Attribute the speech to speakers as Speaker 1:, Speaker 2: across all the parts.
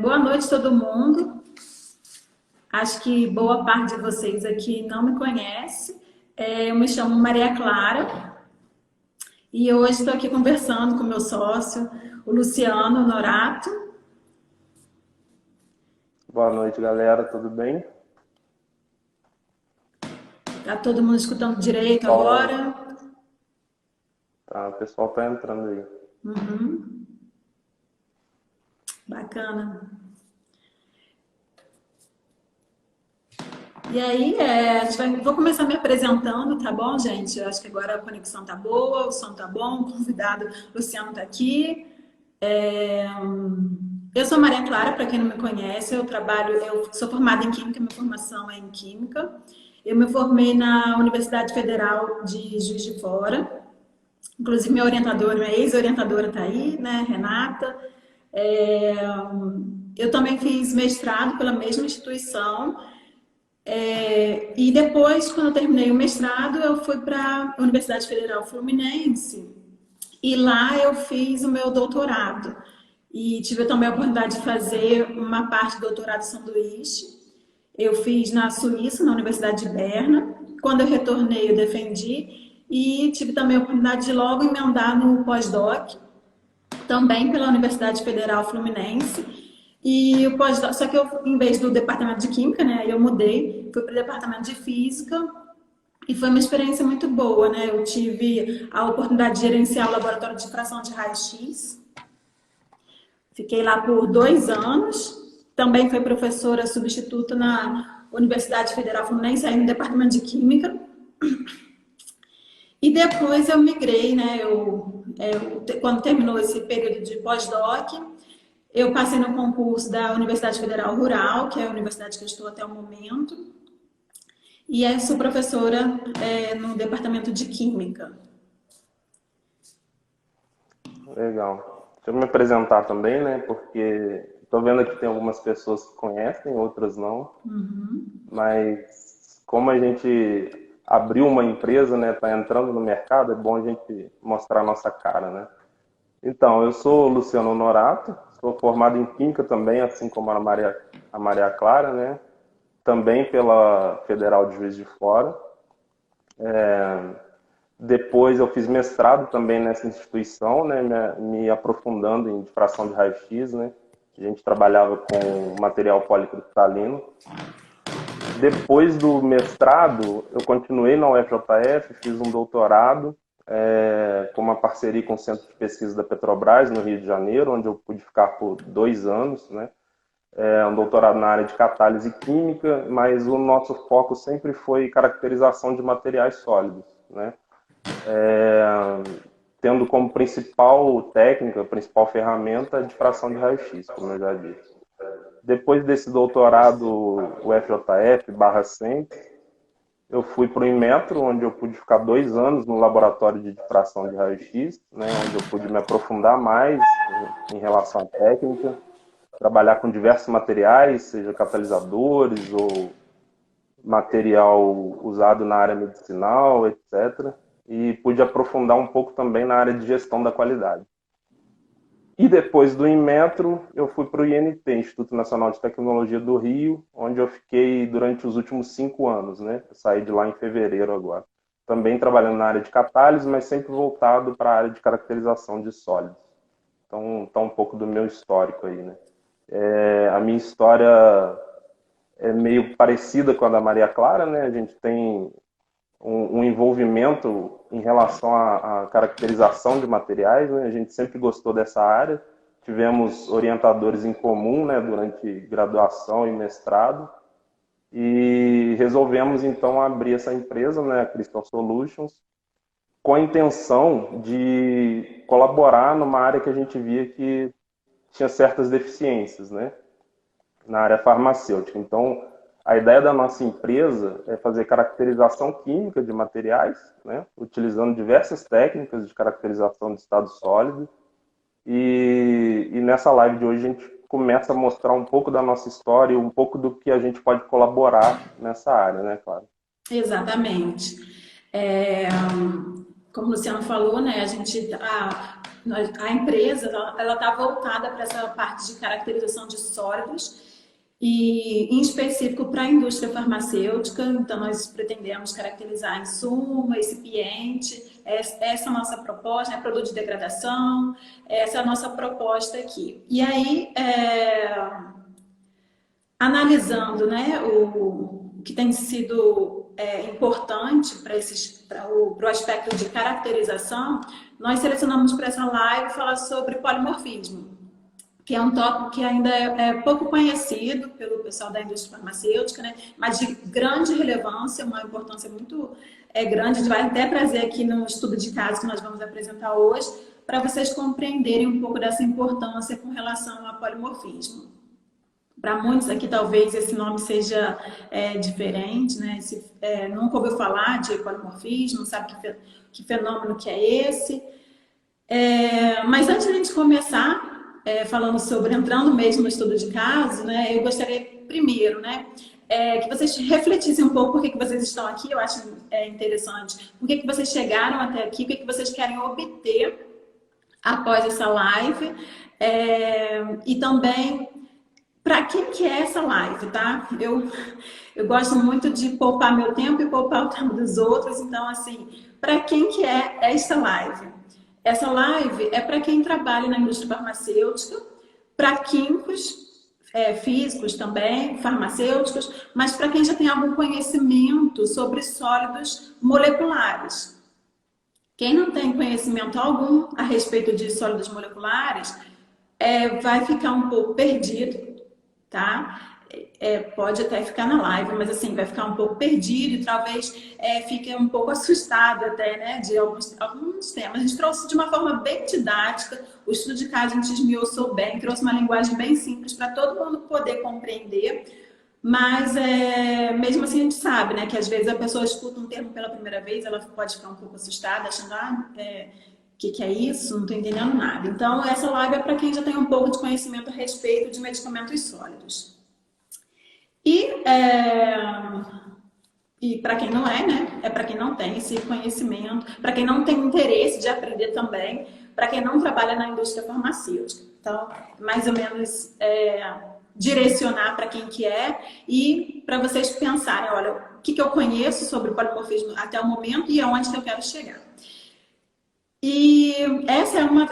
Speaker 1: Boa noite, todo mundo. Acho que boa parte de vocês aqui não me conhece. Eu me chamo Maria Clara e hoje estou aqui conversando com meu sócio, o Luciano Norato.
Speaker 2: Boa noite, galera. Tudo bem?
Speaker 1: Tá todo mundo escutando direito
Speaker 2: Pessoal,
Speaker 1: agora?
Speaker 2: o pessoal tá entrando aí.
Speaker 1: Uhum, bacana. E aí, vou começar me apresentando, tá bom, gente? Eu acho que agora a conexão tá boa, o som tá bom, o convidado Luciano tá aqui. É, Eu sou Maria Clara, para quem não me conhece, eu sou formada em Química, minha formação é em Química. Eu me formei na Universidade Federal de Juiz de Fora. Inclusive, minha orientadora, minha ex-orientadora está aí, né, Renata. É, Eu também fiz mestrado pela mesma instituição. E depois, quando eu terminei o mestrado, eu fui para a Universidade Federal Fluminense e lá eu fiz o meu doutorado. E tive também a oportunidade de fazer uma parte do doutorado sanduíche. Eu fiz na Suíça, na Universidade de Berna. Quando eu retornei, eu defendi. E tive também a oportunidade de logo emendar no pós-doc, também pela Universidade Federal Fluminense. E o pós-doc, só que eu, em vez do departamento de Química, né, eu mudei, fui para o departamento de Física. E foi uma experiência muito boa, né? Eu tive a oportunidade de gerenciar o laboratório de fração de raio-x. Fiquei lá por 2 anos. Também fui professora substituta na Universidade Federal Fluminense, aí no departamento de Química. E depois eu migrei, né? Quando terminou esse período de pós-doc, eu passei no concurso da Universidade Federal Rural, que é a universidade que eu estou até o momento. E sou professora no departamento de Química.
Speaker 2: Legal. Deixa eu me apresentar também, né? Porque estou vendo que tem algumas pessoas que conhecem, outras não. Mas como a gente abriu uma empresa, né? Tá entrando no mercado, é bom a gente mostrar a nossa cara, né? Então, eu sou Luciano Norato, sou formado em Química também, assim como a Maria Clara, né? Também pela Federal de Juiz de Fora. Depois eu fiz mestrado também nessa instituição, né, me aprofundando em difração de raio-x, né. A gente trabalhava com material policristalino. Depois do mestrado, eu continuei na UFJF, fiz um doutorado com uma parceria com o Centro de Pesquisa da Petrobras, no Rio de Janeiro, onde eu pude ficar por 2 anos, né. Um doutorado na área de catálise química, mas o nosso foco sempre foi caracterização de materiais sólidos, né. Tendo como principal técnica, principal ferramenta, a difração de raio-x, como eu já disse. Depois desse doutorado UFJF/Centro, eu fui para o Inmetro, onde eu pude ficar 2 anos no laboratório de difração de raio-x, né, onde eu pude me aprofundar mais em relação à técnica, trabalhar com diversos materiais, seja catalisadores ou material usado na área medicinal, etc. E pude aprofundar um pouco também na área de gestão da qualidade. E depois do Inmetro, eu fui para o INT, Instituto Nacional de Tecnologia do Rio, onde eu fiquei durante os últimos 5 anos, né? Eu saí de lá em fevereiro agora. Também trabalhando na área de catálise, mas sempre voltado para a área de caracterização de sólidos. Então, tá um pouco do meu histórico aí, né? A minha história é meio parecida com a da Maria Clara, né? A gente tem um envolvimento em relação à caracterização de materiais, né? A gente sempre gostou dessa área, tivemos orientadores em comum, né, durante graduação e mestrado, e resolvemos então abrir essa empresa, né, a Crystal Solutions, com a intenção de colaborar numa área que a gente via que tinha certas deficiências, né, na área farmacêutica. Então, a ideia da nossa empresa é fazer caracterização química de materiais, né, utilizando diversas técnicas de caracterização de estado sólido. E nessa live de hoje a gente começa a mostrar um pouco da nossa história e um pouco do que a gente pode colaborar nessa área, né, claro.
Speaker 1: Exatamente. É, Como o Luciano falou, né, a gente a empresa ela está voltada para essa parte de caracterização de sólidos e, em específico, para a indústria farmacêutica. Então, nós pretendemos caracterizar insumo, recipiente. Essa é a nossa proposta, né? Produto de degradação. Essa é a nossa proposta aqui. E aí, analisando, né, o que tem sido importante para o aspecto de caracterização, nós selecionamos para essa live falar sobre polimorfismo, que é um tópico que ainda é pouco conhecido pelo pessoal da indústria farmacêutica, né? Mas de grande relevância, uma importância muito grande. A gente vai até trazer aqui no estudo de caso que nós vamos apresentar hoje, para vocês compreenderem um pouco dessa importância com relação ao polimorfismo. Para muitos aqui, talvez, esse nome seja diferente, né? Nunca ouviu falar de polimorfismo, não sabe que fenômeno que é esse. Mas antes de a gente começar, entrando mesmo no estudo de caso, né, eu gostaria primeiro, né, que vocês refletissem um pouco por que vocês estão aqui. Eu acho interessante. Por que vocês chegaram até aqui, o que vocês querem obter após essa live, e também para quem que é essa live, tá? Eu gosto muito de poupar meu tempo e poupar o tempo dos outros, então, assim, para quem que é esta live? Essa live é para quem trabalha na indústria farmacêutica, para químicos, físicos também, farmacêuticos, mas para quem já tem algum conhecimento sobre sólidos moleculares. Quem não tem conhecimento algum a respeito de sólidos moleculares vai ficar um pouco perdido, tá? Pode até ficar na live, mas assim, vai ficar um pouco perdido e talvez fique um pouco assustado até, né, de alguns temas. A gente trouxe de uma forma bem didática, o estudo de caso a gente esmiuçou bem, trouxe uma linguagem bem simples para todo mundo poder compreender, mas mesmo assim a gente sabe, né, que às vezes a pessoa escuta um termo pela primeira vez, ela pode ficar um pouco assustada, achando, o que é isso? Não estou entendendo nada. Então, essa live é para quem já tem um pouco de conhecimento a respeito de medicamentos sólidos. E para quem não né? É para quem não tem esse conhecimento, para quem não tem interesse de aprender também, para quem não trabalha na indústria farmacêutica. Então, mais ou menos direcionar para quem que é e para vocês pensarem, olha, o que eu conheço sobre o polimorfismo até o momento e aonde que eu quero chegar. E essa é uma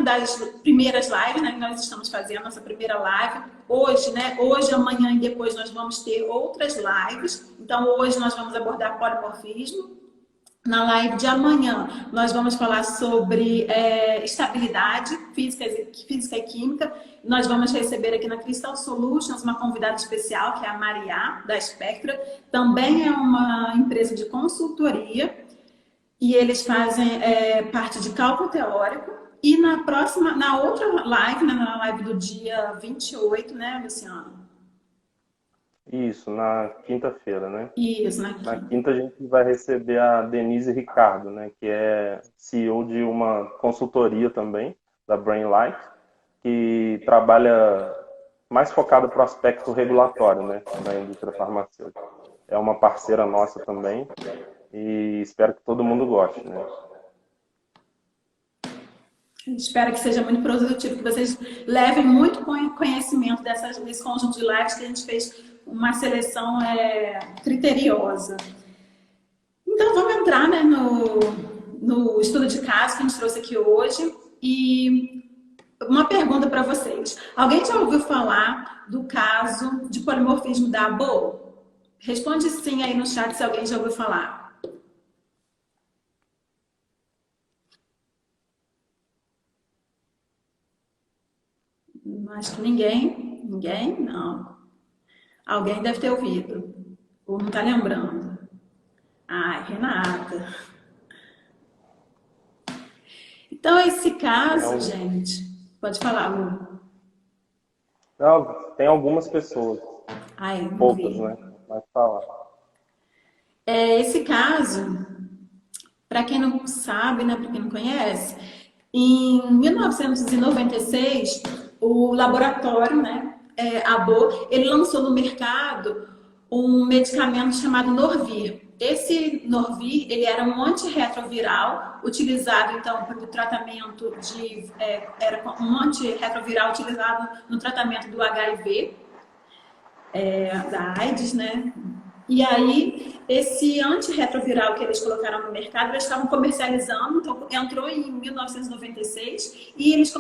Speaker 1: das primeiras lives, né, que nós estamos fazendo, nossa primeira live. Hoje, né, hoje, amanhã e depois nós vamos ter outras lives. Então, hoje nós vamos abordar polimorfismo. Na live de amanhã, nós vamos falar sobre estabilidade física e química. Nós vamos receber aqui na Crystal Solutions uma convidada especial, que é a Maria, da Spectra. Também é uma empresa de consultoria. E eles fazem parte de cálculo teórico. E na outra live, né, na live do dia 28, né, Luciano?
Speaker 2: Isso, na quinta-feira, né?
Speaker 1: Isso,
Speaker 2: Na quinta a gente vai receber a Denise Ricardo, né, que é CEO de uma consultoria também, da Brainlight, que trabalha mais focado para o aspecto regulatório, né, da indústria farmacêutica. É uma parceira nossa também. E espero que todo mundo goste, né?
Speaker 1: Espero que seja muito produtivo, que vocês levem muito conhecimento desse conjunto de lives que a gente fez uma seleção criteriosa. Então, vamos entrar, né, no estudo de caso que a gente trouxe aqui hoje. E uma pergunta para vocês. Alguém já ouviu falar do caso de polimorfismo da ABO? Responde sim aí no chat se alguém já ouviu falar. Acho que ninguém, não. Alguém deve ter ouvido, ou não está lembrando. Ai, Renata. Então, esse caso, gente, pode falar, Lu.
Speaker 2: Não, tem algumas pessoas, poucas, né? Mas falar.
Speaker 1: Esse caso, para quem não sabe, né, para quem não conhece, em 1996, o laboratório, né, ABO, ele lançou no mercado um medicamento chamado Norvir. Esse Norvir, ele era um antirretroviral, utilizado então para o tratamento de... era um antirretroviral utilizado no tratamento do HIV, da AIDS, né? E aí, esse antirretroviral que eles colocaram no mercado, eles estavam comercializando, então entrou em 1996 e eles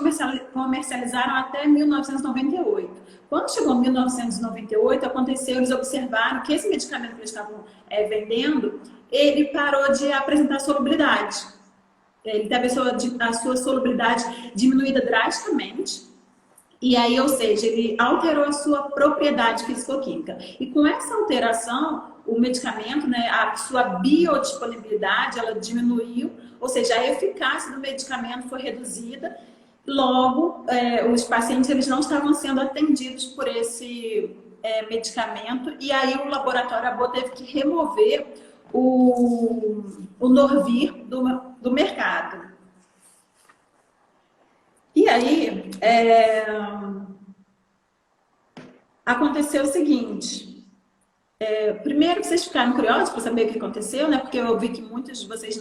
Speaker 1: comercializaram até 1998. Quando chegou 1998, aconteceu, eles observaram que esse medicamento que eles estavam vendendo, ele parou de apresentar solubilidade. Ele teve a sua solubilidade diminuída drasticamente. E aí, ou seja, ele alterou a sua propriedade físico-química. E com essa alteração, o medicamento, né, a sua biodisponibilidade, ela diminuiu, ou seja, a eficácia do medicamento foi reduzida. Logo, os pacientes eles não estavam sendo atendidos por esse medicamento. E aí o laboratório ABO teve que remover o Norvir do mercado. E aí, aconteceu o seguinte, primeiro vocês ficaram curiosos para saber o que aconteceu, né? Porque eu vi que muitos de vocês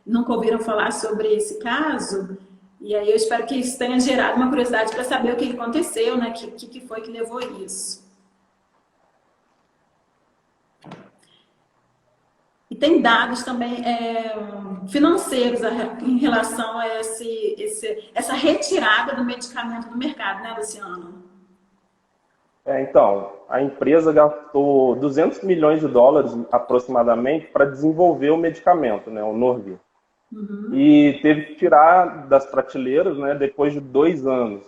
Speaker 1: nunca ouviram falar sobre esse caso, e aí eu espero que isso tenha gerado uma curiosidade para saber o que aconteceu, né? O que foi que levou isso. E tem dados também financeiros em relação a essa retirada do medicamento do mercado, né, Luciano?
Speaker 2: Então, a empresa gastou 200 milhões de dólares aproximadamente para desenvolver o medicamento, né, o Norvir. Uhum. E teve que tirar das prateleiras, né, depois de 2 anos.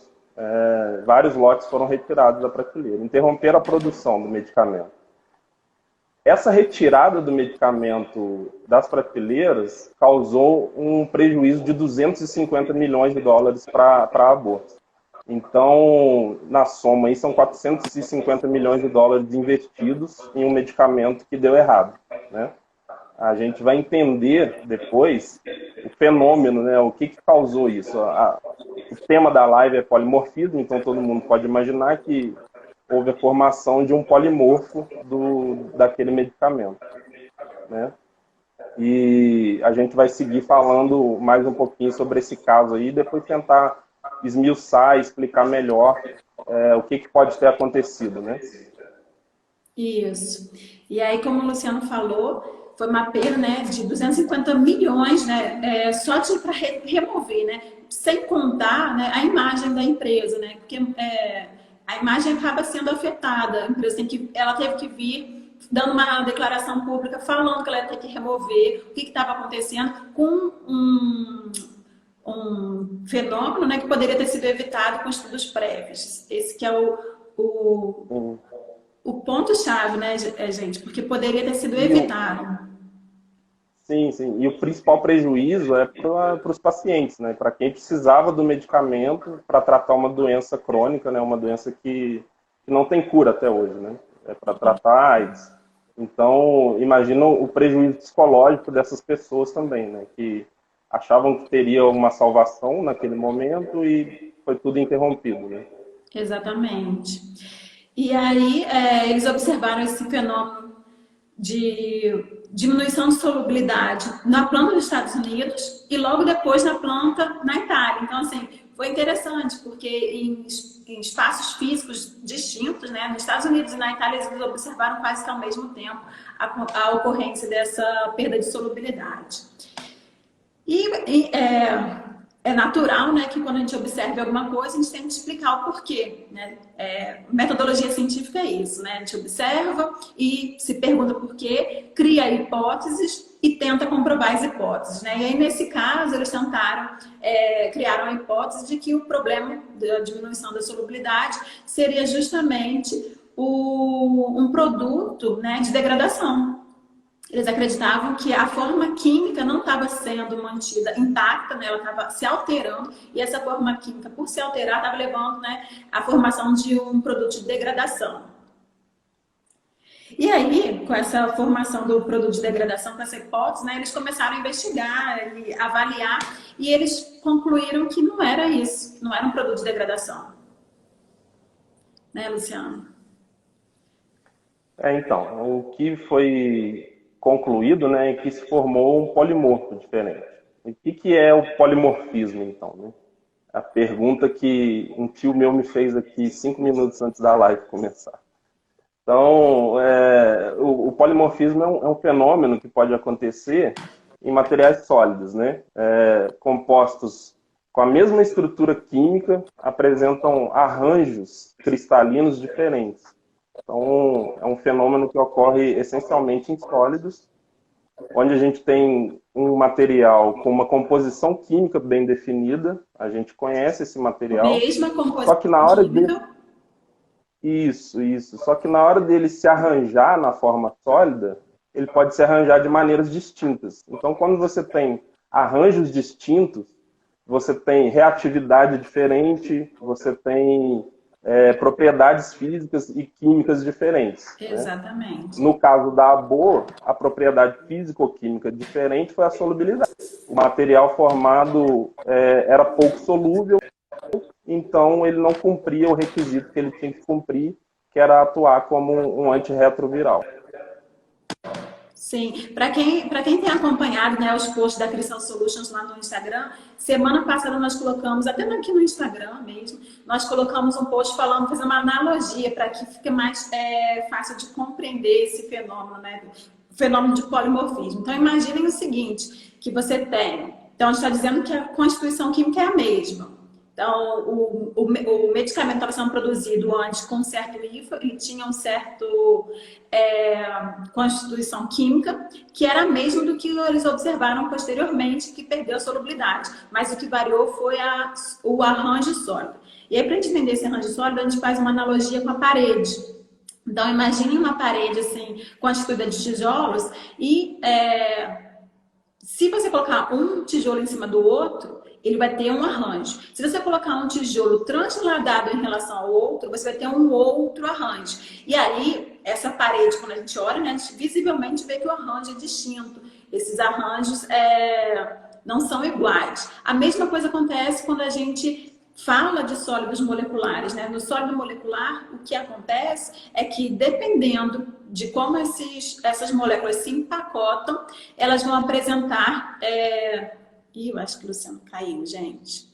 Speaker 2: Vários lotes foram retirados da prateleira, interromperam a produção do medicamento. Essa retirada do medicamento das prateleiras causou um prejuízo de 250 milhões de dólares para a Aborto. Então, na soma, aí são 450 milhões de dólares investidos em um medicamento que deu errado, né? A gente vai entender depois o fenômeno, né? O que causou isso. O tema da live é polimorfismo, então todo mundo pode imaginar que houve a formação de um polimorfo daquele medicamento, né? E a gente vai seguir falando mais um pouquinho sobre esse caso aí, depois tentar esmiuçar, explicar melhor o que pode ter acontecido, né?
Speaker 1: Isso. E aí, como o Luciano falou, foi uma perda, né, de 250 milhões, né, só para remover, né? Sem contar, né, a imagem da empresa, né? Porque a imagem acaba sendo afetada. A empresa ela teve que vir dando uma declaração pública falando que ela ia ter que remover o que estava acontecendo com um fenômeno, né, que poderia ter sido evitado com estudos prévios. Esse que é o ponto-chave, né, gente? Porque poderia ter sido evitado.
Speaker 2: Sim, sim. E o principal prejuízo é para os pacientes, né? Para quem precisava do medicamento para tratar uma doença crônica, né? Uma doença que não tem cura até hoje, né? É para tratar AIDS. Então, imagina o prejuízo psicológico dessas pessoas também, né? Que achavam que teria uma salvação naquele momento e foi tudo interrompido, né?
Speaker 1: Exatamente. E aí, eles observaram esse fenômeno de diminuição de solubilidade na planta dos Estados Unidos e logo depois na planta na Itália. Então, assim, foi interessante, porque em espaços físicos distintos, né, nos Estados Unidos e na Itália, eles observaram quase que ao mesmo tempo a ocorrência dessa perda de solubilidade. E é natural, né, que quando a gente observa alguma coisa, a gente tem que explicar o porquê, né? Metodologia científica é isso, né? A gente observa e se pergunta por quê, cria hipóteses e tenta comprovar as hipóteses, né? E aí, nesse caso, eles tentaram, criaram a hipótese de que o problema da diminuição da solubilidade seria justamente um produto, né, de degradação. Eles acreditavam que a forma química não estava sendo mantida intacta, né? Ela estava se alterando, e essa forma química, por se alterar, estava levando, né, à formação de um produto de degradação. E aí, com essa formação do produto de degradação, com essa hipótese, né, eles começaram a investigar e avaliar, e eles concluíram que não era isso, não era um produto de degradação. Né, Luciano?
Speaker 2: Então, o que foi concluído, né, é que se formou um polimorfo diferente. E o que é o polimorfismo, então, né? A pergunta que um tio meu me fez aqui 5 minutos antes da live começar. Então, o polimorfismo é um fenômeno que pode acontecer em materiais sólidos, né? Compostos com a mesma estrutura química apresentam arranjos cristalinos diferentes. Então, é um fenômeno que ocorre essencialmente em sólidos, onde a gente tem um material com uma composição química bem definida, a gente conhece esse material,
Speaker 1: Mesma
Speaker 2: só que na
Speaker 1: composição
Speaker 2: hora de
Speaker 1: química.
Speaker 2: Isso. Só que na hora dele se arranjar na forma sólida, ele pode se arranjar de maneiras distintas. Então, quando você tem arranjos distintos, você tem reatividade diferente, você tem propriedades físicas e químicas diferentes, né?
Speaker 1: Exatamente.
Speaker 2: No caso da ABO, a propriedade físico-química diferente foi a solubilidade. O material formado era pouco solúvel, então ele não cumpria o requisito que ele tinha que cumprir, que era atuar como um antirretroviral.
Speaker 1: Sim, para quem tem acompanhado, né, os posts da Crystal Solutions lá no Instagram, semana passada nós colocamos, até aqui no Instagram mesmo, nós colocamos um post falando, fazendo uma analogia para que fique mais fácil de compreender esse fenômeno, né, o fenômeno de polimorfismo. Então imaginem o seguinte, que você tem, então a gente está dizendo que a constituição química é a mesma. Então, o medicamento estava sendo produzido antes com um certo IFA, ele tinha um certo constituição química, que era a mesma do que eles observaram posteriormente, que perdeu a solubilidade. Mas o que variou foi o arranjo sólido. E aí, para a gente entender esse arranjo sólido, a gente faz uma analogia com a parede. Então, imagine uma parede assim, constituída de tijolos e se você colocar um tijolo em cima do outro, ele vai ter um arranjo. Se você colocar um tijolo transladado em relação ao outro, você vai ter um outro arranjo. E aí, essa parede, quando a gente olha, né, a gente visivelmente vê que o arranjo é distinto. Esses arranjos não são iguais. A mesma coisa acontece quando a gente fala de sólidos moleculares, né? No sólido molecular, o que acontece é que, dependendo de como essas moléculas se empacotam, elas vão apresentar... eu acho que o Luciano caiu, gente.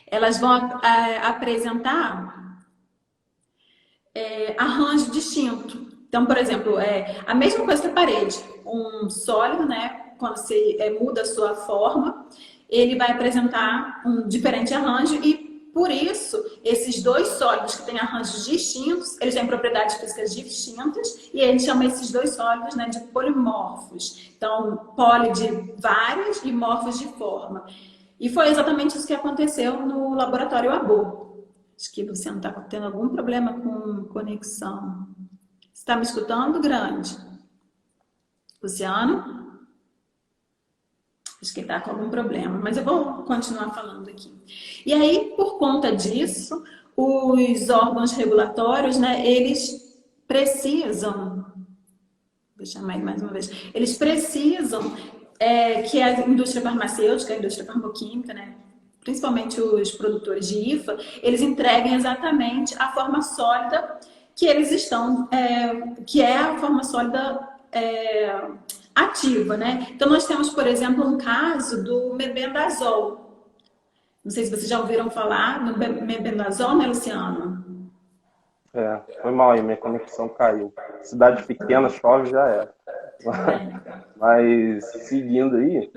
Speaker 1: Elas vão apresentar arranjo distinto. Então, por exemplo, a mesma coisa que a parede. Um sólido, né? Quando você muda a sua forma, ele vai apresentar um diferente arranjo e, por isso, esses dois sólidos que têm arranjos distintos, eles têm propriedades físicas distintas e a gente chama esses dois sólidos, né, de polimorfos. Então, poli de várias e morfos de forma. E foi exatamente isso que aconteceu no laboratório ABO. Acho que você não está tendo algum problema com conexão. Você está me escutando, Grande? Luciano? Acho que está com algum problema, mas eu vou continuar falando aqui. E aí, por conta disso, os órgãos regulatórios, né, eles precisam, vou chamar ele mais uma vez, eles precisam que a indústria farmacêutica, a indústria farmacêutica, né, principalmente os produtores de IFA, eles entreguem exatamente a forma sólida que eles estão, que é a forma sólida ativa, né? Então, nós temos, por exemplo, um caso do mebendazol. Não sei se vocês já ouviram falar no mebendazol, né, Luciano?
Speaker 2: Foi mal aí, minha conexão caiu. Cidade pequena, chove, já era. Mas, seguindo aí,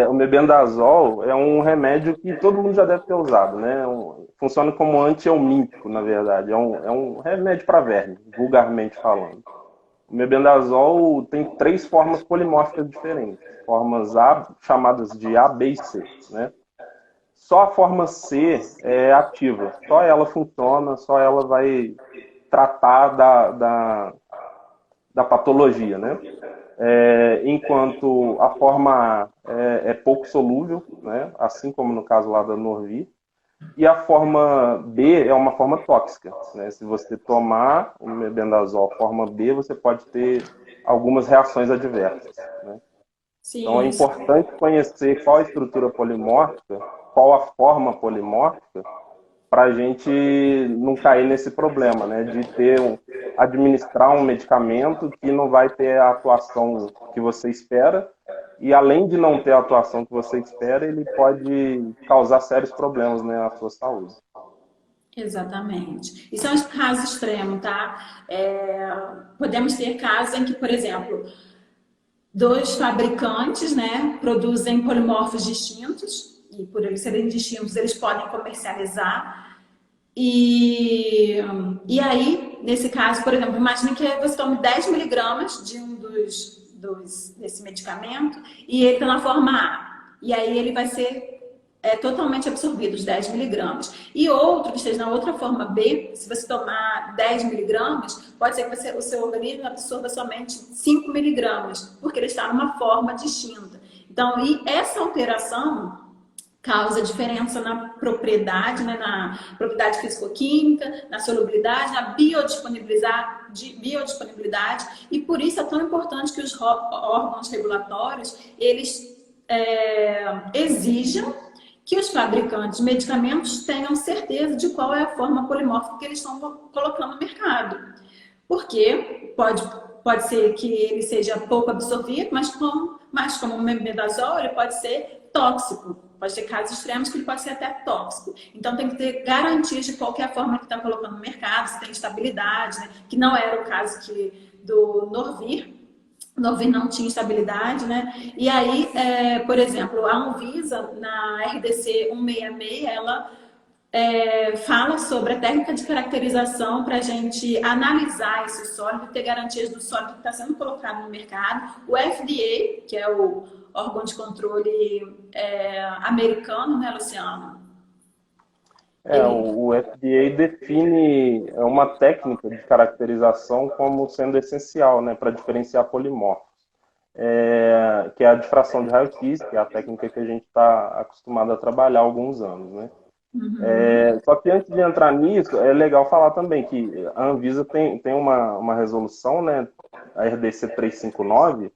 Speaker 2: o mebendazol é um remédio que todo mundo já deve ter usado, né? Funciona como antihelmíntico, na verdade. É um remédio para verme, vulgarmente falando. O mebendazol tem 3 formas polimórficas diferentes. Formas chamadas de A, B e C, né? Só a forma C é ativa. Só ela funciona, só ela vai tratar da patologia, né? Enquanto a forma A é pouco solúvel, né? Assim como no caso lá da Norvir. E a forma B é uma forma tóxica, né? Se você tomar o mebendazol forma B, você pode ter algumas reações adversas, né?
Speaker 1: Sim,
Speaker 2: então é importante conhecer qual a estrutura polimórfica, qual a forma polimórfica, para a gente não cair nesse problema, né? De administrar um medicamento que não vai ter a atuação que você espera, e além de não ter a atuação que você espera, ele pode causar sérios problemas, né, à sua saúde.
Speaker 1: Exatamente. E são os casos extremos, tá? Podemos ter casos em que, por exemplo, dois fabricantes, né, produzem polimorfos distintos, e por eles serem distintos, eles podem comercializar. E aí, nesse caso, por exemplo, imagine que você tome 10 miligramas de um desse medicamento e ele está na forma A. E aí ele vai ser totalmente absorvido, os 10 miligramas. E outro que esteja na outra forma B, se você tomar 10 miligramas, pode ser que o seu organismo absorva somente 5 miligramas, porque ele está numa forma distinta. Então, e essa alteração causa diferença na propriedade, né, na propriedade físico-química, na solubilidade, na biodisponibilidade, e por isso é tão importante que os órgãos regulatórios, eles exijam que os fabricantes de medicamentos tenham certeza de qual é a forma polimórfica que eles estão colocando no mercado. Porque pode ser que ele seja pouco absorvido, mas como o mebendazol, ele pode ser tóxico. Pode ter casos extremos que ele pode ser até tóxico. Então tem que ter garantias de qual é a forma que está colocando no mercado, se tem estabilidade, né? Que não era o caso do Norvir. O Norvir não tinha estabilidade, né? E aí, por exemplo, a Anvisa, na RDC 166, ela fala sobre a técnica de caracterização para a gente analisar esse sólido e ter garantias do sólido que está sendo colocado no mercado. O FDA, que é o órgão de controle americano, né, Luciano?
Speaker 2: O FDA define uma técnica de caracterização como sendo essencial, né, para diferenciar polimorfos, que é a difração de raio-x, que é a técnica que a gente está acostumado a trabalhar há alguns anos, né?
Speaker 1: Uhum.
Speaker 2: Só que antes de entrar nisso, é legal falar também que a Anvisa tem uma resolução, né, a RDC 359,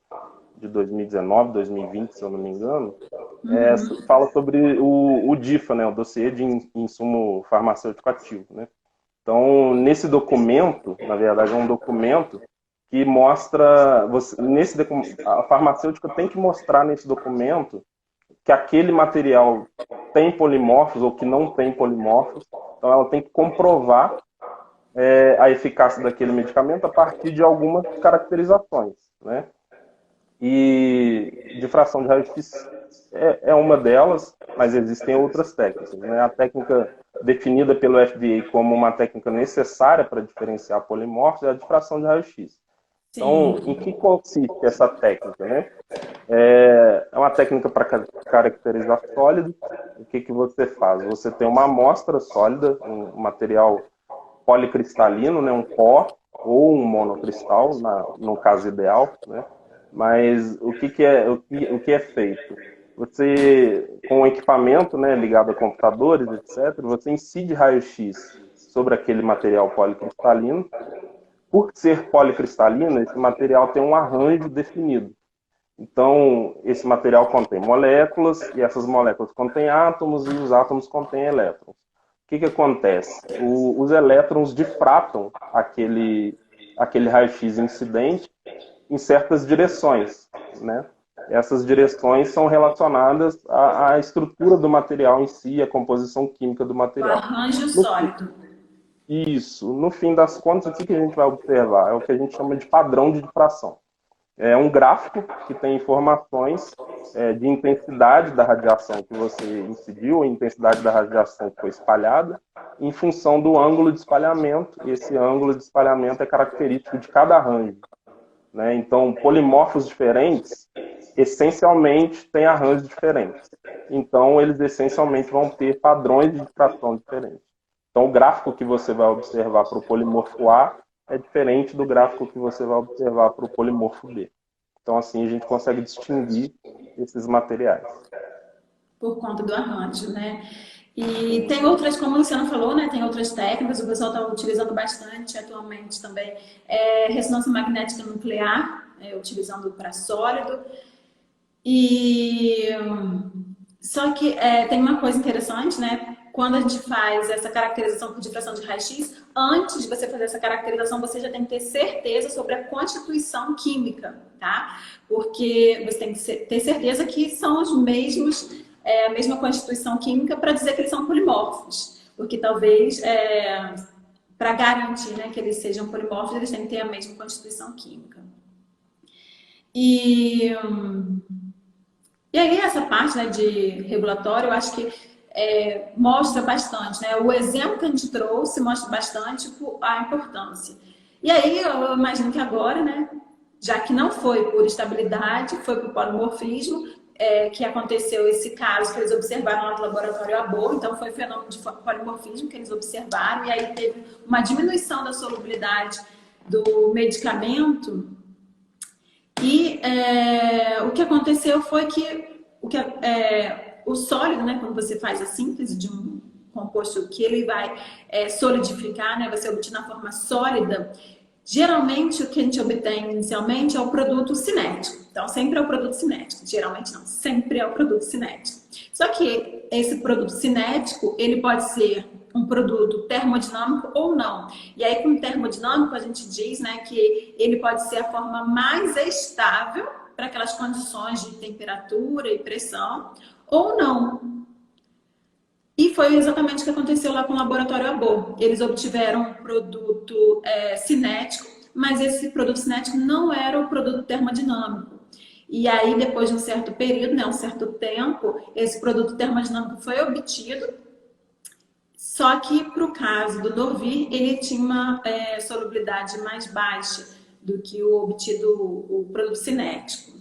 Speaker 2: de 2019, 2020, se eu não me engano, fala sobre o DIFA, né, o dossiê de insumo farmacêutico ativo, né? Então, nesse documento, na verdade é um documento que mostra, a farmacêutica tem que mostrar nesse documento que aquele material tem polimorfos ou que não tem polimorfos, então ela tem que comprovar a eficácia daquele medicamento a partir de algumas caracterizações, né? E difração de raio-x é uma delas, mas existem outras técnicas, né? A técnica definida pelo FDA como uma técnica necessária para diferenciar polimorfos é a difração de raio-x. Então, em que consiste essa técnica, né? É uma técnica para caracterizar sólido. O que você faz? Você tem uma amostra sólida, um material policristalino, né? Um pó ou um monocristal, no caso ideal, né? Mas o que é feito? Você, com o equipamento, né, ligado a computadores, etc., você incide raio-x sobre aquele material policristalino. Por ser policristalino, esse material tem um arranjo definido. Então, esse material contém moléculas, e essas moléculas contêm átomos, e os átomos contêm elétrons. O que acontece? Os elétrons difratam aquele raio-x incidente em certas direções, né? Essas direções são relacionadas à estrutura do material em si, à composição química do
Speaker 1: O
Speaker 2: material.
Speaker 1: arranjo sólido.
Speaker 2: Isso. No fim das contas, o que a gente vai observar? É o que a gente chama de padrão de difração. É um gráfico que tem informações de intensidade da radiação que você incidiu, a intensidade da radiação que foi espalhada, em função do ângulo de espalhamento, e esse ângulo de espalhamento é característico de cada arranjo, né? Então, polimorfos diferentes, essencialmente, têm arranjos diferentes. Então, eles essencialmente vão ter padrões de difração diferentes. Então, o gráfico que você vai observar para o polimorfo A é diferente do gráfico que você vai observar para o polimorfo B. Então, assim, a gente consegue distinguir esses materiais.
Speaker 1: Por conta do arranjo, né? E tem outras, como o Luciano falou, né? Tem outras técnicas, o pessoal está utilizando bastante atualmente também. Ressonância magnética nuclear, utilizando para sólido. E só que tem uma coisa interessante, né? quando a gente faz essa caracterização por difração de raio-x, antes de você fazer essa caracterização, você já tem que ter certeza sobre a constituição química, tá? Porque você tem que ter certeza que são os mesmos, a mesma constituição química para dizer que eles são polimorfos. Porque talvez, para garantir, né, que eles sejam polimorfos, eles têm que ter a mesma constituição química. E aí essa parte, né, de regulatório, eu acho que mostra bastante, né? O exemplo que a gente trouxe mostra bastante a importância. E aí eu imagino que agora, né, já que não foi por estabilidade, foi por polimorfismo, que aconteceu esse caso que eles observaram lá no laboratório ABO, então foi fenômeno de polimorfismo que eles observaram, e aí teve uma diminuição da solubilidade do medicamento. E o que aconteceu foi que o sólido, né, quando você faz a síntese de um composto que ele vai solidificar, né, vai ser obtido na forma sólida, geralmente o que a gente obtém inicialmente é o produto cinético. Então, sempre é o produto cinético. Geralmente não, sempre é o produto cinético. Só que esse produto cinético, ele pode ser um produto termodinâmico ou não. E aí, com termodinâmico, a gente diz, né, que ele pode ser a forma mais estável para aquelas condições de temperatura e pressão, ou não. E foi exatamente o que aconteceu lá com o laboratório ABO. Eles obtiveram um produto cinético, mas esse produto cinético não era o produto termodinâmico. E aí, depois de um certo período, né, um certo tempo, esse produto termodinâmico foi obtido, só que para o caso do Norvir, ele tinha uma solubilidade mais baixa do que o obtido, o produto cinético.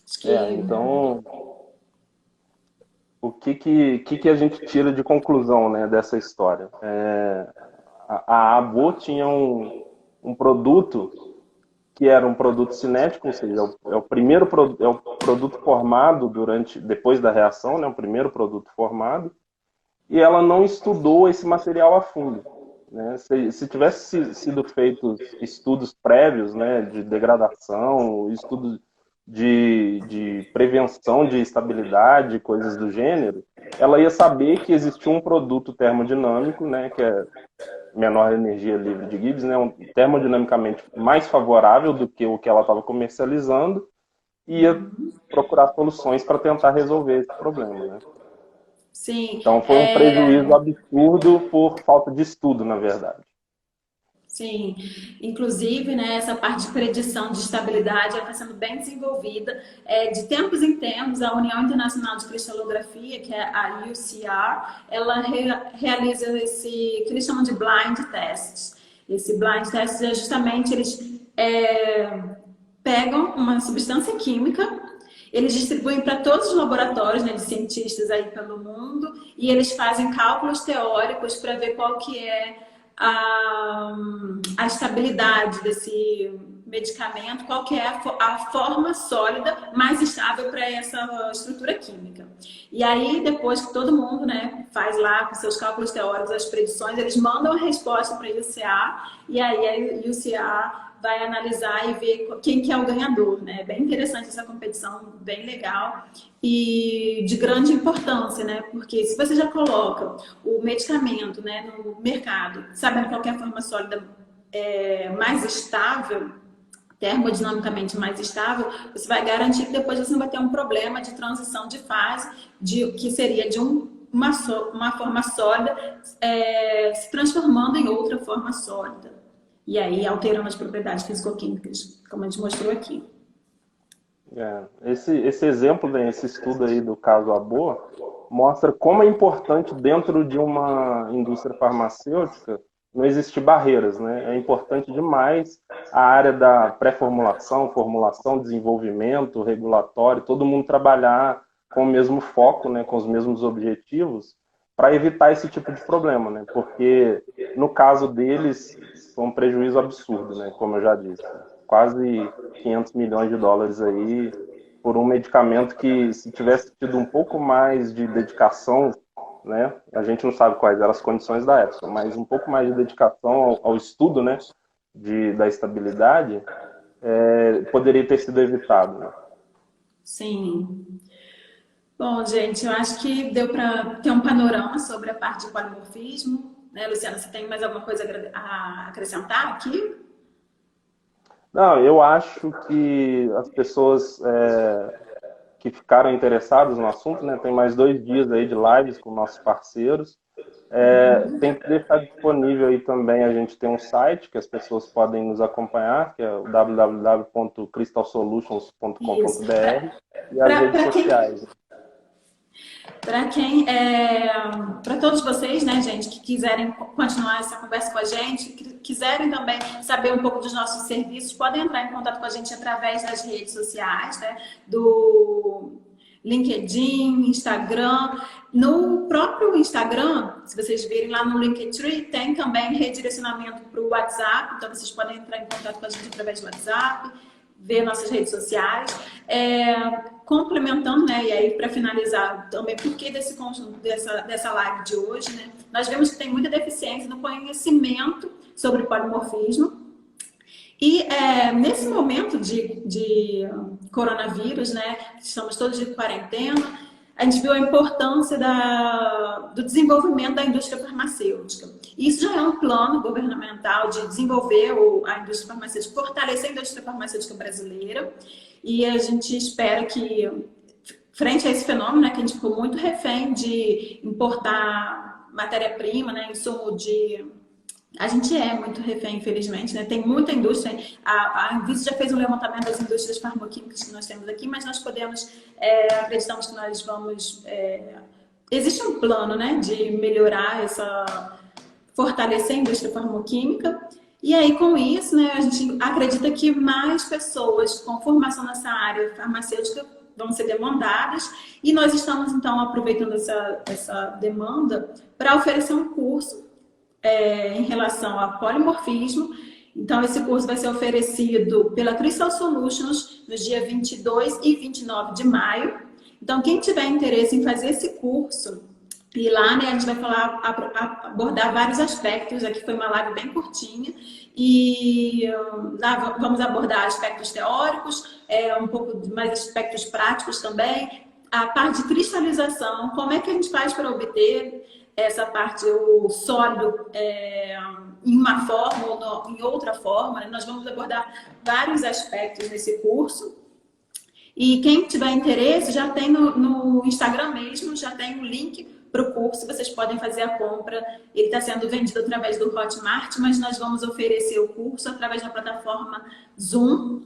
Speaker 1: Acho que...
Speaker 2: Então, o que a gente tira de conclusão, né, dessa história? A ABO tinha um produto que era um produto cinético, ou seja, é o primeiro produto formado depois da reação, né, o primeiro produto formado, e ela não estudou esse material a fundo. Né? Se tivesse sido feitos estudos prévios, né, de degradação, estudos de prevenção de estabilidade, coisas do gênero, ela ia saber que existia um produto termodinâmico, né, que é menor energia livre de Gibbs, né, termodinamicamente mais favorável do que o que ela estava comercializando, e ia procurar soluções para tentar resolver esse problema. Né?
Speaker 1: Sim.
Speaker 2: Então foi um prejuízo absurdo por falta de estudo, na verdade.
Speaker 1: Sim, inclusive, né, essa parte de predição de estabilidade está sendo bem desenvolvida. De tempos em tempos, a União Internacional de Cristalografia, que é a UCR, ela realiza esse que eles chamam de blind tests. Esse blind test é justamente, eles pegam uma substância química, eles distribuem para todos os laboratórios, né, de cientistas aí pelo mundo, e eles fazem cálculos teóricos para ver qual que é a estabilidade desse medicamento, qual que é a forma sólida mais estável para essa estrutura química. E aí, depois que todo mundo, né, faz lá com seus cálculos teóricos as predições, eles mandam a resposta para a UCA, e aí a UCA vai analisar e ver quem que é o ganhador, né? É bem interessante essa competição, bem legal e de grande importância, né? Porque se você já coloca o medicamento, né, no mercado, sabendo qual que é a forma sólida mais estável, termodinamicamente mais estável, você vai garantir que depois você não vai ter um problema de transição de fase, que seria de uma forma sólida se transformando em outra forma sólida. E aí alterando as propriedades físico-químicas, como a gente mostrou aqui.
Speaker 2: Esse exemplo, né, esse estudo aí do caso ABO, mostra como é importante dentro de uma indústria farmacêutica não existir barreiras, né? É importante demais a área da pré-formulação, formulação, desenvolvimento, regulatório, todo mundo trabalhar com o mesmo foco, né, com os mesmos objetivos, para evitar esse tipo de problema, né? Porque no caso deles foi um prejuízo absurdo, né? Como eu já disse, quase 500 milhões de dólares aí por um medicamento que, se tivesse tido um pouco mais de dedicação, né? A gente não sabe quais eram as condições da época, mas um pouco mais de dedicação ao estudo, né, da estabilidade, poderia ter sido evitado. Né?
Speaker 1: Sim. Bom, gente, eu acho que deu para ter um panorama sobre a parte de polimorfismo, né, Luciana? Você tem mais alguma coisa a acrescentar aqui?
Speaker 2: Não, eu acho que as pessoas que ficaram interessadas no assunto, né, tem mais 2 dias aí de lives com nossos parceiros. Tem que deixar disponível aí também, a gente tem um site que as pessoas podem nos acompanhar, que é o
Speaker 1: Isso.
Speaker 2: www.crystalsolutions.com.br e as redes
Speaker 1: Para quem
Speaker 2: sociais.
Speaker 1: para todos vocês, né, gente, que quiserem continuar essa conversa com a gente, que quiserem também saber um pouco dos nossos serviços, podem entrar em contato com a gente através das redes sociais, né, do LinkedIn, Instagram. No próprio Instagram, se vocês virem lá no Linktree, tem também redirecionamento para o WhatsApp, então vocês podem entrar em contato com a gente através do WhatsApp, ver nossas redes sociais. Complementando, né, e aí para finalizar também, por que desse conjunto, dessa live de hoje, né, nós vemos que tem muita deficiência no conhecimento sobre polimorfismo. E nesse momento de coronavírus, né, estamos todos de quarentena, a gente viu a importância do desenvolvimento da indústria farmacêutica. Isso já é um plano governamental de desenvolver a indústria farmacêutica, fortalecer a indústria farmacêutica brasileira. E a gente espera que, frente a esse fenômeno, né, que a gente ficou muito refém de importar matéria-prima, né, insumo de... A gente é muito refém, infelizmente, né? Tem muita indústria. A Anvisa já fez um levantamento das indústrias farmacêuticas que nós temos aqui, mas nós acreditamos que nós vamos... existe um plano, né, de melhorar fortalecer a indústria farmacêutica. E aí, com isso, né, a gente acredita que mais pessoas com formação nessa área farmacêutica vão ser demandadas. E nós estamos, então, aproveitando essa demanda para oferecer um curso em relação ao polimorfismo. Então, esse curso vai ser oferecido pela Crystal Solutions nos dias 22 e 29 de maio. Então, quem tiver interesse em fazer esse curso, e lá, né, a gente vai abordar vários aspectos. Aqui foi uma live bem curtinha. E lá vamos abordar aspectos teóricos, um pouco mais aspectos práticos também. A parte de cristalização, como é que a gente faz para obter essa parte, o sólido em uma forma ou em outra forma. Nós vamos abordar vários aspectos nesse curso. E quem tiver interesse, já tem no Instagram mesmo, já tem o link para o curso, vocês podem fazer a compra. Ele está sendo vendido através do Hotmart, mas nós vamos oferecer o curso através da plataforma Zoom.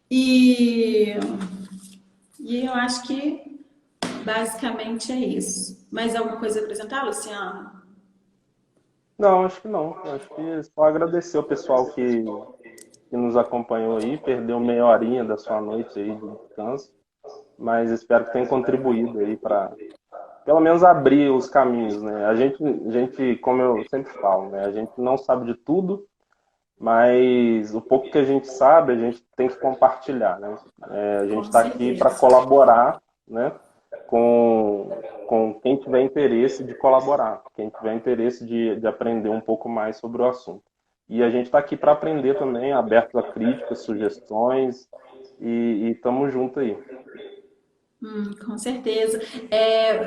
Speaker 1: E eu acho que basicamente é isso. Mais alguma coisa a apresentar, Luciano?
Speaker 2: Não, acho que não. Acho que é só agradecer o pessoal que nos acompanhou aí, perdeu meia horinha da sua noite aí de descanso, mas espero que tenha contribuído aí para pelo menos abrir os caminhos, né? A gente, como eu sempre falo, né? A gente não sabe de tudo, mas o pouco que a gente sabe, a gente tem que compartilhar, né? A gente está aqui para colaborar, né? Com quem tiver interesse de colaborar, quem tiver interesse de aprender um pouco mais sobre o assunto. E a gente está aqui para aprender também, aberto a críticas, sugestões, e estamos juntos aí.
Speaker 1: Com certeza.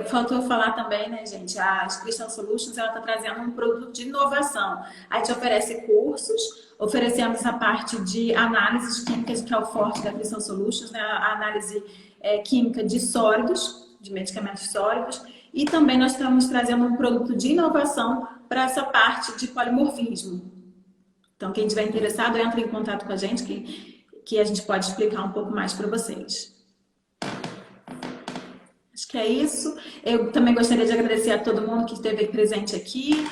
Speaker 1: Faltou falar também, né, gente? A Crystal Solutions está trazendo um produto de inovação. A gente oferece cursos, oferecemos a parte de análise de química, que é o forte da Crystal Solutions, né? A análise química de sólidos, de medicamentos sólidos, e também nós estamos trazendo um produto de inovação para essa parte de polimorfismo. Então, quem estiver interessado, entre em contato com a gente, que a gente pode explicar um pouco mais para vocês. Acho que é isso. Eu também gostaria de agradecer a todo mundo que esteve presente aqui.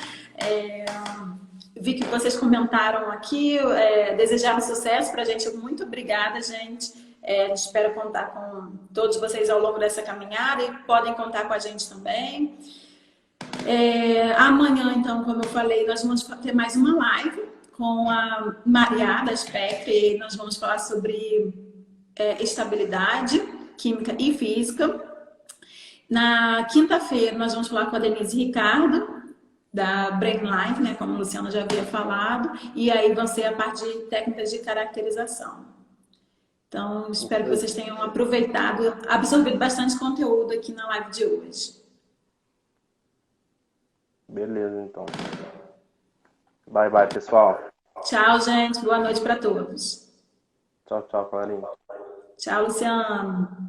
Speaker 1: Vi que vocês comentaram aqui, desejaram sucesso para a gente. Muito obrigada, gente. A gente espera contar com todos vocês ao longo dessa caminhada e podem contar com a gente também. Amanhã, então, como eu falei, nós vamos ter mais uma live com a Maria da Spectre. E nós vamos falar sobre estabilidade química e física. Na quinta-feira, nós vamos falar com a Denise Ricardo, da Brainline, né, como a Luciana já havia falado, e aí vão ser a parte de técnicas de caracterização. Então, espero que vocês tenham aproveitado, absorvido bastante conteúdo aqui na live de hoje.
Speaker 2: Beleza, então. Bye, bye, pessoal.
Speaker 1: Tchau, gente. Boa noite para todos.
Speaker 2: Tchau, tchau, Clarinha.
Speaker 1: Tchau, Luciano.